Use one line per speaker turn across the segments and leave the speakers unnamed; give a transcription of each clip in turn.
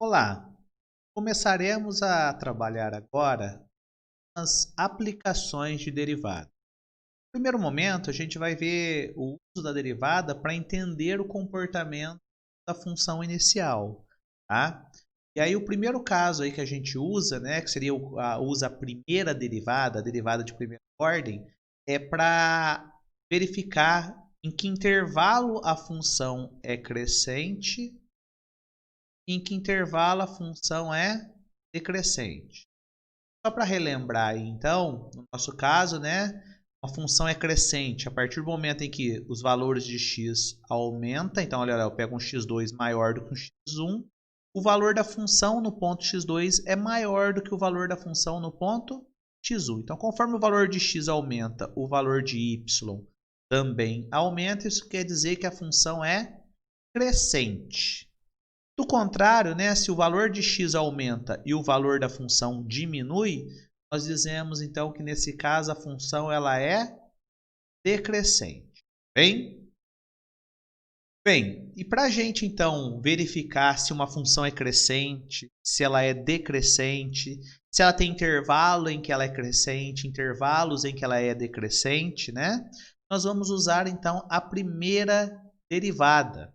Olá, começaremos a trabalhar agora as aplicações de derivada. No primeiro momento, a gente vai ver o uso da derivada para entender o comportamento da função inicial, tá? E aí o primeiro caso aí que a gente usa, né, que seria usa a primeira derivada, a derivada de primeira ordem, é para verificar em que intervalo a função é crescente, em que intervalo a função é decrescente. Só para relembrar aí, então, no nosso caso, né, a função é crescente a partir do momento em que os valores de x aumentam. Então, olha lá, eu pego um x2 maior do que um x1. O valor da função no ponto x2 é maior do que o valor da função no ponto x1. Então, conforme o valor de x aumenta, o valor de y também aumenta. Isso quer dizer que a função é crescente. Do contrário, né, se o valor de x aumenta e o valor da função diminui, nós dizemos então que nesse caso a função ela é decrescente. Bem, e para a gente então verificar se uma função é crescente, se ela é decrescente, se ela tem intervalo em que ela é crescente, intervalos em que ela é decrescente, né? Nós vamos usar então a primeira derivada,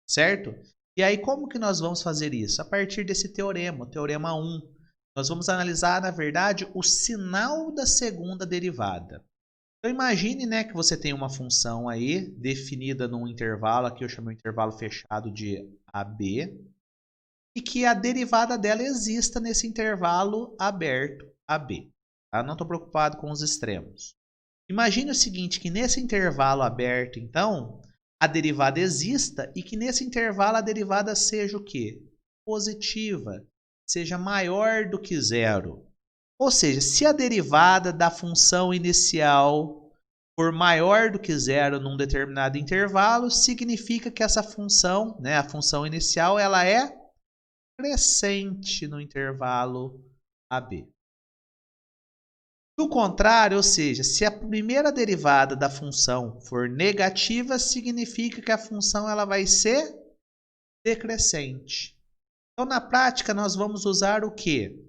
certo? E aí como que nós vamos fazer isso? A partir desse teorema, o teorema 1. Nós vamos analisar, na verdade, o sinal da segunda derivada. Então imagine, né, que você tem uma função aí definida num intervalo, aqui eu chamei o intervalo fechado de AB, e que a derivada dela exista nesse intervalo aberto AB. Tá? Não estou preocupado com os extremos. Imagine o seguinte, que nesse intervalo aberto, então, a derivada exista e que nesse intervalo a derivada seja o quê? Positiva, seja maior do que zero. Ou seja, se a derivada da função inicial for maior do que zero num determinado intervalo, significa que essa função, né, a função inicial, ela é crescente no intervalo AB. Do contrário, ou seja, se a primeira derivada da função for negativa, significa que a função ela vai ser decrescente. Então, na prática, nós vamos usar o quê?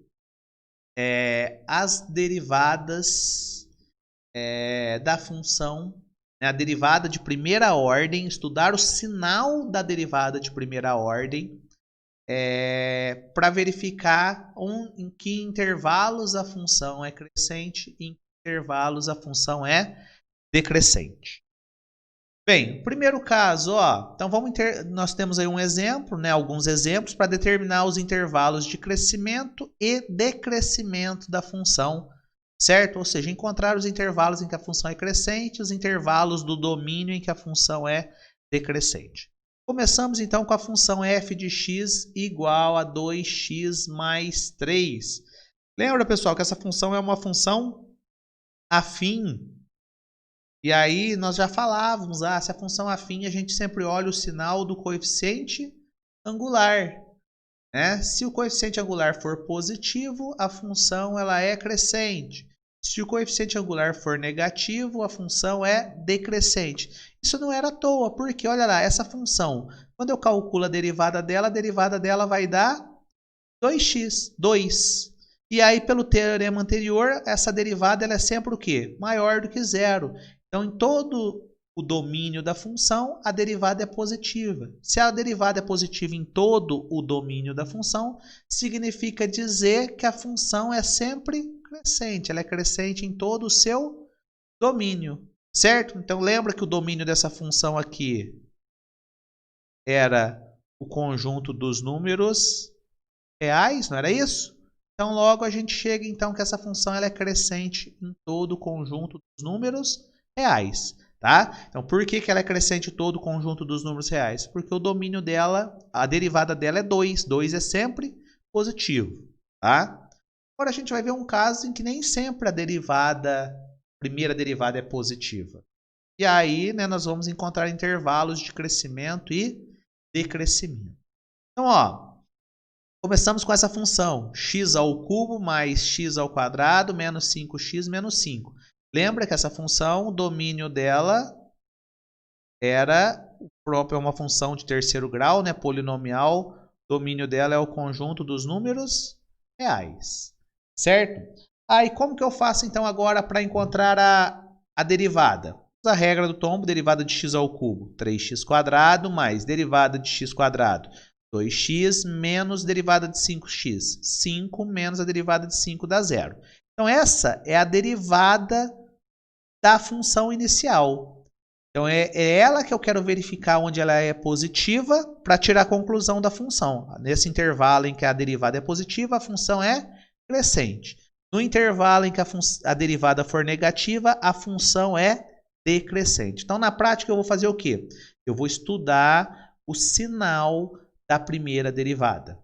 As derivadas da função, né, a derivada de primeira ordem, estudar o sinal da derivada de primeira ordem, para verificar em que intervalos a função é crescente e em que intervalos a função é decrescente. Bem, primeiro caso, ó, então nós temos aí um exemplo, né, alguns exemplos para determinar os intervalos de crescimento e decrescimento da função, certo? Ou seja, encontrar os intervalos em que a função é crescente, os intervalos do domínio em que a função é decrescente. Começamos então com a função f de x igual a 2x mais 3. Lembra, pessoal, que essa função é uma função afim. E aí nós já falávamos, se a função afim, a gente sempre olha o sinal do coeficiente angular. Né? Se o coeficiente angular for positivo, a função ela é crescente. Se o coeficiente angular for negativo, a função é decrescente. Isso não era à toa, porque olha lá, essa função, quando eu calculo a derivada dela vai dar 2x, 2. E aí, pelo teorema anterior, essa derivada ela é sempre o quê? Maior do que zero. Então, em todo o domínio da função, a derivada é positiva. Se a derivada é positiva em todo o domínio da função, significa dizer que a função é sempre crescente. Ela é crescente em todo o seu domínio, certo? Então, lembra que o domínio dessa função aqui era o conjunto dos números reais, não era isso? Então, logo a gente chega então que essa função ela é crescente em todo o conjunto dos números reais. Tá? Então, por que ela é crescente em todo o conjunto dos números reais? Porque o domínio dela, a derivada dela é 2. 2 é sempre positivo. Tá? Agora a gente vai ver um caso em que nem sempre a primeira derivada é positiva. E aí, né, nós vamos encontrar intervalos de crescimento e decrescimento. Então, ó, começamos com essa função x ao cubo mais x ao quadrado menos 5x menos 5. Lembra que essa função, o domínio dela era uma função de terceiro grau, né, polinomial. domínio dela é o conjunto dos números reais, certo? Aí, como que eu faço, então, agora para encontrar a derivada? A regra do tombo, derivada de x ao cubo, 3x² mais derivada de x², 2x menos derivada de 5x. 5 menos a derivada de 5 dá 0. Então, essa é a derivada da função inicial. Então, é ela que eu quero verificar onde ela é positiva para tirar a conclusão da função. Nesse intervalo em que a derivada é positiva, a função é crescente. No intervalo em que a derivada for negativa, a função é decrescente. Então, na prática, eu vou fazer o quê? Eu vou estudar o sinal da primeira derivada.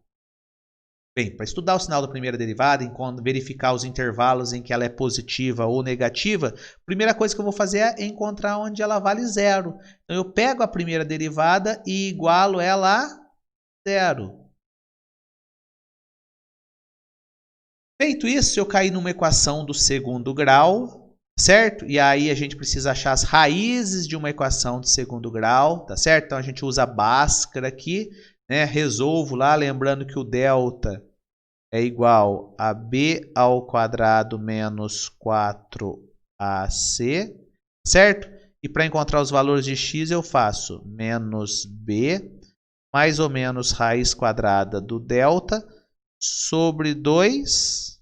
Bem, para estudar o sinal da primeira derivada, verificar os intervalos em que ela é positiva ou negativa, a primeira coisa que eu vou fazer é encontrar onde ela vale 0. Então, eu pego a primeira derivada e igualo ela a 0. Feito isso, eu caí numa equação do segundo grau, certo? E aí a gente precisa achar as raízes de uma equação de segundo grau, tá certo? Então a gente usa a Bhaskara aqui, né? Resolvo lá, lembrando que o delta é igual a b ao quadrado menos 4ac, certo? E para encontrar os valores de x eu faço menos b mais ou menos raiz quadrada do delta sobre 2a.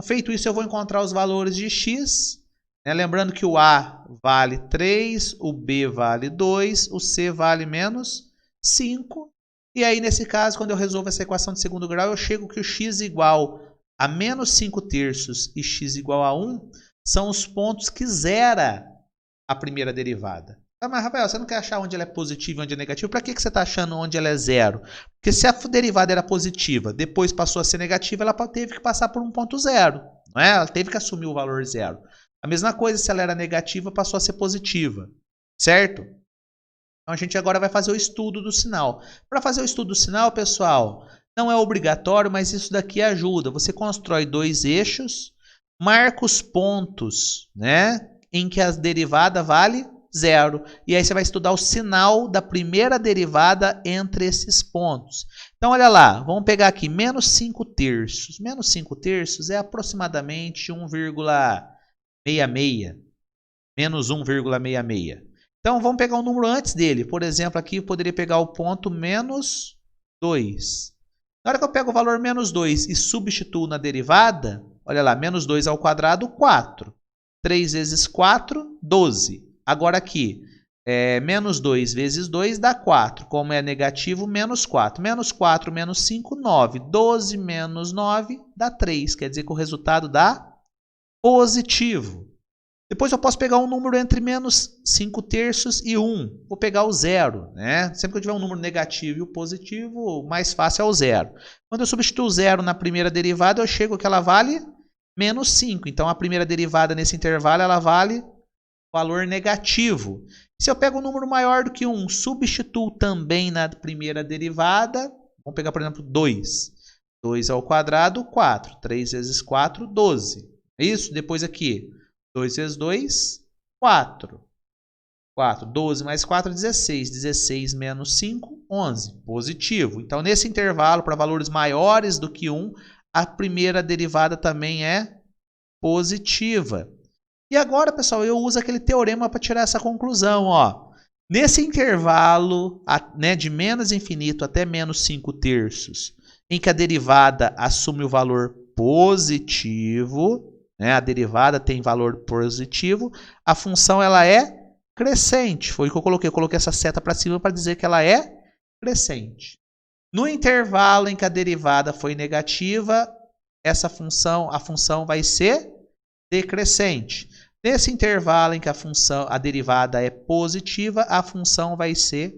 Feito isso, eu vou encontrar os valores de x. Né? Lembrando que o a vale 3, o b vale 2, o c vale menos 5. E aí, nesse caso, quando eu resolvo essa equação de segundo grau, eu chego que o x igual a menos 5/3 e x igual a 1 são os pontos que zera a primeira derivada. Mas, Rafael, você não quer achar onde ela é positiva e onde é negativa? Para que você está achando onde ela é 0? Porque se a derivada era positiva, depois passou a ser negativa, ela teve que passar por um ponto 0. Não é? Ela teve que assumir o valor 0. A mesma coisa se ela era negativa, passou a ser positiva. Certo? Então, a gente agora vai fazer o estudo do sinal. Para fazer o estudo do sinal, pessoal, não é obrigatório, mas isso daqui ajuda. Você constrói 2 eixos, marca os pontos, né, em que a derivada vale 0. E aí você vai estudar o sinal da primeira derivada entre esses pontos. Então, olha lá, vamos pegar aqui, menos 5/3. Menos 5/3 é aproximadamente 1,66. Menos 1,66. Então, vamos pegar um número antes dele. Por exemplo, aqui eu poderia pegar o ponto menos 2. Na hora que eu pego o valor menos 2 e substituo na derivada, olha lá, menos 2 ao quadrado, 4. 3 vezes 4, 12. Agora aqui, menos 2 vezes 2 dá 4. Como é negativo, menos 4. Menos 4 menos 5, 9. 12 menos 9 dá 3. Quer dizer que o resultado dá positivo. Depois eu posso pegar um número entre menos 5/3 e 1. Vou pegar o 0. Né? Sempre que eu tiver um número negativo e o positivo, o mais fácil é o 0. Quando eu substituo o 0 na primeira derivada, eu chego que ela vale menos 5. Então, a primeira derivada nesse intervalo, ela vale valor negativo. Se eu pego um número maior do que 1, substituo também na primeira derivada. Vamos pegar, por exemplo, 2. 2 ao quadrado, 4. 3 vezes 4, 12. É isso? Depois aqui, 2 vezes 2, 4. 4. 12 mais 4, 16. 16 menos 5, 11. Positivo. Então, nesse intervalo, para valores maiores do que 1, a primeira derivada também é positiva. E agora, pessoal, eu uso aquele teorema para tirar essa conclusão. Ó. Nesse intervalo, né, de menos infinito até menos 5/3, em que a derivada assume o valor positivo, né, a derivada tem valor positivo, a função ela é crescente. Foi o que eu coloquei. Eu coloquei essa seta para cima para dizer que ela é crescente. No intervalo em que a derivada foi negativa, a função vai ser decrescente. Nesse intervalo em que a derivada é positiva, a função vai ser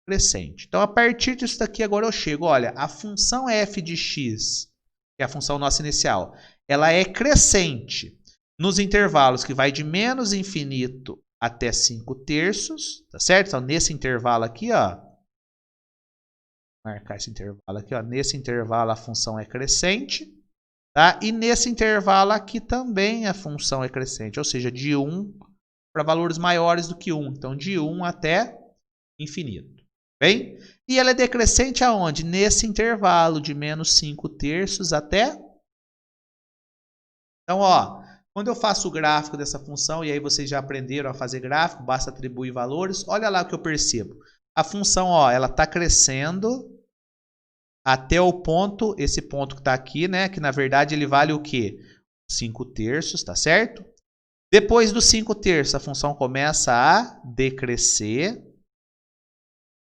crescente. Então, a partir disso daqui, agora eu chego. Olha, a função f de x, que é a função nossa inicial, ela é crescente nos intervalos que vai de menos infinito até 5/3, tá certo? Então, nesse intervalo aqui, ó, marcar esse intervalo aqui, ó, nesse intervalo a função é crescente. Tá? E nesse intervalo aqui também a função é crescente, ou seja, de 1 para valores maiores do que 1. Então, de 1 até infinito. Bem? E ela é decrescente aonde? Nesse intervalo de menos 5/3 até... Então, ó, quando eu faço o gráfico dessa função, e aí vocês já aprenderam a fazer gráfico, basta atribuir valores, olha lá o que eu percebo. A função, ó, ela está crescendo até o ponto, esse ponto que está aqui, né? Que na verdade ele vale o quê? 5/3, tá certo? Depois do 5/3, a função começa a decrescer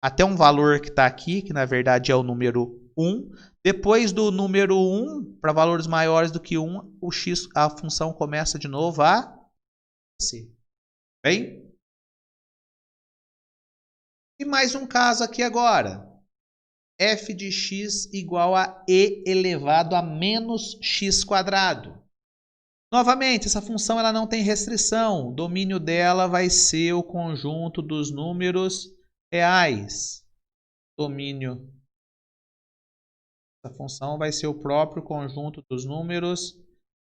até um valor que está aqui, que na verdade é o número 1. Depois do número 1, para valores maiores do que 1, a função começa de novo a crescer. Bem? E mais um caso aqui agora. F de x igual a e elevado a menos x quadrado. Novamente, essa função ela não tem restrição. O domínio dela vai ser o conjunto dos números reais. Domínio dessa função vai ser o próprio conjunto dos números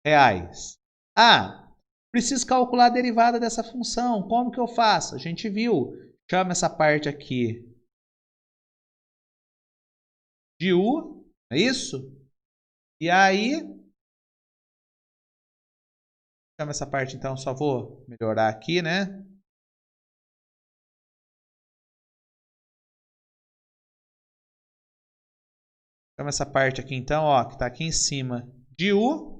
reais. Ah, preciso calcular a derivada dessa função. Como que eu faço? A gente viu. Chama essa parte aqui de u, é isso? E aí, chama essa parte então, só vou melhorar aqui, né? Chama essa parte aqui então, ó, que está aqui em cima de u.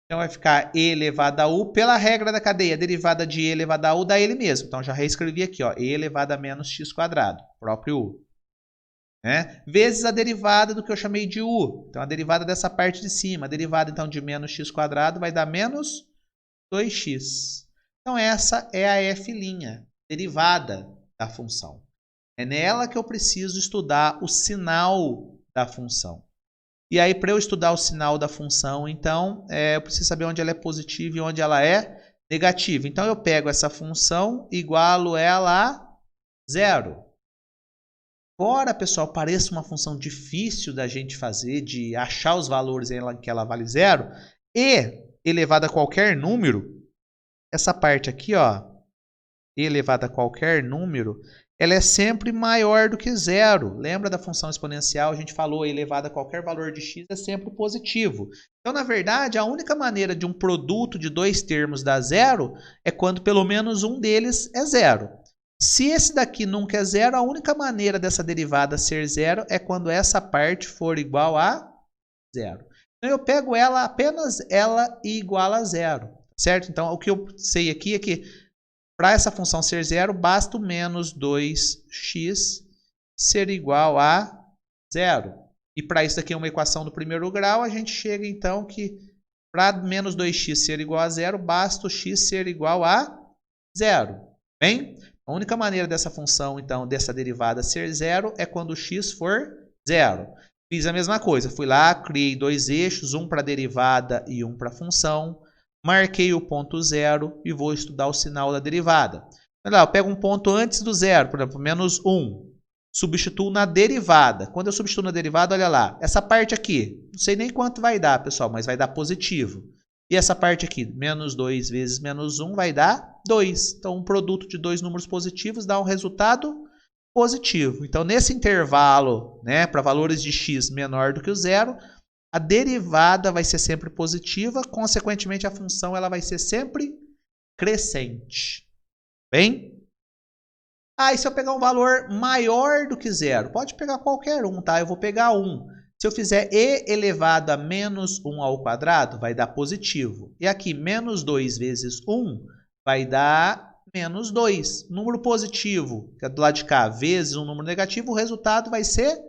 Então vai ficar e elevado a u. Pela regra da cadeia, a derivada de e elevado a u dá ele mesmo. Então já reescrevi aqui, ó, e elevado a menos x quadrado, próprio u. Né? Vezes a derivada do que eu chamei de u. Então a derivada dessa parte de cima. A derivada então de menos x quadrado vai dar menos 2x. Então essa é a f', derivada da função. É nela que eu preciso estudar o sinal da função. E aí, para eu estudar o sinal da função, então, eu preciso saber onde ela é positiva e onde ela é negativa. Então, eu pego essa função, igualo ela a 0. Embora, pessoal, pareça uma função difícil da gente fazer, de achar os valores em que ela vale 0, e elevado a qualquer número, essa parte aqui, ó, e elevado a qualquer número, ela é sempre maior do que 0. Lembra da função exponencial? A gente falou, elevado a qualquer valor de x é sempre positivo. Então, na verdade, a única maneira de um produto de dois termos dar 0 é quando pelo menos um deles é 0. Se esse daqui nunca é 0, a única maneira dessa derivada ser 0 é quando essa parte for igual a 0. Então, eu pego ela, apenas ela e igual a 0. Certo? Então, o que eu sei aqui é que para essa função ser 0, basta o menos 2x ser igual a 0. E para isso aqui é uma equação do primeiro grau, a gente chega então que para menos 2x ser igual a 0, basta o x ser igual a 0. Bem? A única maneira dessa função, então, dessa derivada ser 0 é quando o x for 0. Fiz a mesma coisa, fui lá, criei dois eixos, um para a derivada e um para a função. Marquei o ponto 0 e vou estudar o sinal da derivada. Olha lá, eu pego um ponto antes do 0, por exemplo, menos 1. Substituo na derivada. Quando eu substituo na derivada, olha lá, essa parte aqui, não sei nem quanto vai dar, pessoal, mas vai dar positivo. E essa parte aqui, menos 2 vezes menos 1, vai dar 2. Então, um produto de dois números positivos dá um resultado positivo. Então, nesse intervalo, né, para valores de x menor do que o 0, a derivada vai ser sempre positiva, consequentemente a função ela vai ser sempre crescente. Bem? E se eu pegar um valor maior do que 0? Pode pegar qualquer um, tá? Eu vou pegar 1. Se eu fizer e elevado a menos 1 ao quadrado, vai dar positivo. E aqui, menos 2 vezes 1 vai dar menos 2. Número positivo, que é do lado de cá, vezes um número negativo, o resultado vai ser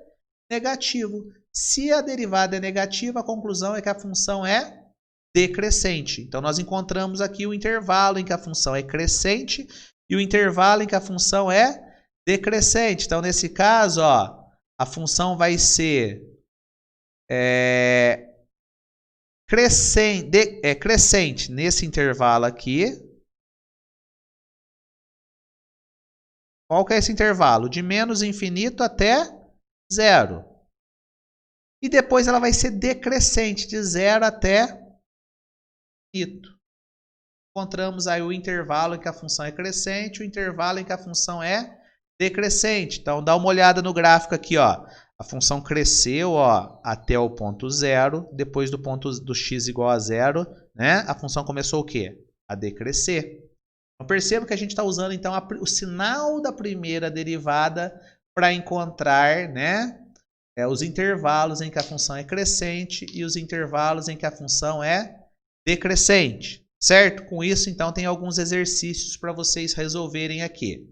negativo. Se a derivada é negativa, a conclusão é que a função é decrescente. Então, nós encontramos aqui o intervalo em que a função é crescente e o intervalo em que a função é decrescente. Então, nesse caso, ó, a função vai ser crescente nesse intervalo aqui. Qual que é esse intervalo? De menos infinito até 0. E depois ela vai ser decrescente, de 0 até infinito. Encontramos aí o intervalo em que a função é crescente, o intervalo em que a função é decrescente. Então, dá uma olhada no gráfico aqui, ó. A função cresceu, ó, até o ponto zero. Depois do ponto do x igual a zero, né? A função começou o quê? A decrescer. Então, perceba que a gente está usando, então, o sinal da primeira derivada para encontrar, né, os intervalos em que a função é crescente e os intervalos em que a função é decrescente, certo? Com isso, então, tem alguns exercícios para vocês resolverem aqui.